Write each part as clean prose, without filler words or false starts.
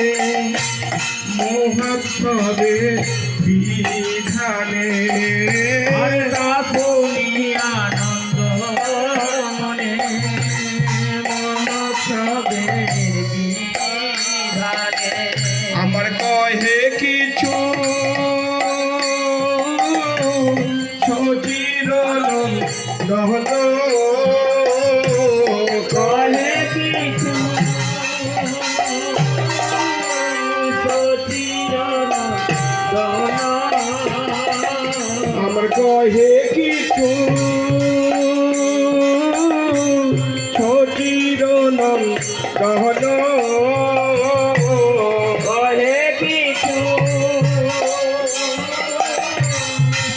মনে মহোৎসবে বিধানে রাখুনি আনন্দ মনে মহোৎসবে বিধানে আমার কহে কিছু সচির দহন কহে কিছু সচির দহন আমার কহে কিছু সচির দহন কহে কিছু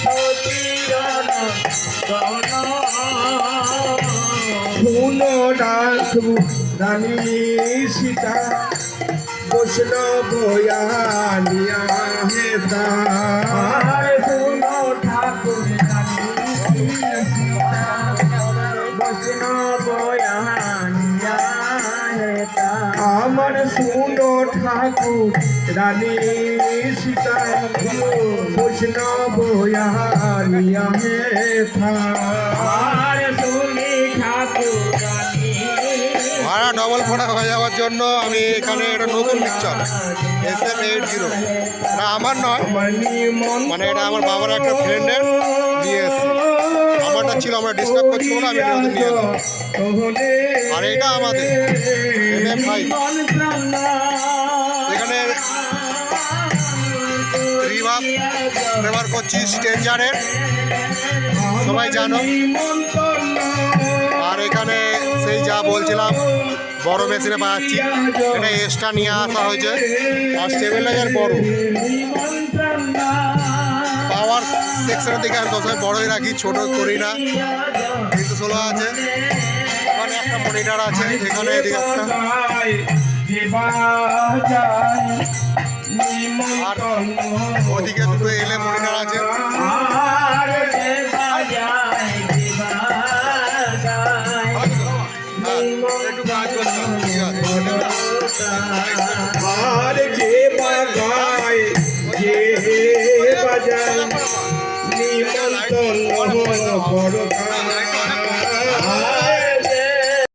সচির দহন শুন ডাকু রানী সীতা বৈষ্ণব আনিয়া হেতা আর শুনো ঠাকুর বৈষ্ণব আনিয়া হেতা আমার শুনো ঠাকুর রানী সীতা বৈষ্ণব আনিয়া হেতা আর শুনি ঠাকুর ভাড়া ডবল ফোটা হয়ে যাওয়ার জন্য আমি এখানে একটা নতুন পিকচার SM80 এটা আমার নয়, মানে এটা আমার বাবার একটা ফ্রেন্ডের দিয়ে এসেছি। আমারটা ছিল, আমরা ডিস্টার্ব করছি বলে আমি এটা নিয়ে এলাম। আর এটা আমাদের MM5 এখানে ব্যবহার করছি স্ট্রেঞ্জারের, সবাই জানো। আর এখানে সেই যা বলছিলাম বড় মেশিনে বাজাচ্ছি, এটা এক্সট্রা নিয়ে আসা হয়েছে। আর স্টেবিলাইজার বড়, পাওয়ার সেকশনের দিকে আমি সবসময় বড়ই রাখি, ছোট করি না। 316 আছে, এখানে একটা মনিটর আছে, এখানে এদিকে একটা, আর ওদিকে দুটো এলে মনিটর আছে। একটু কাজ করতাম, ঠিক আছে। আর যে বাজায় যে বাজায় নিমন্ত্রণ বড়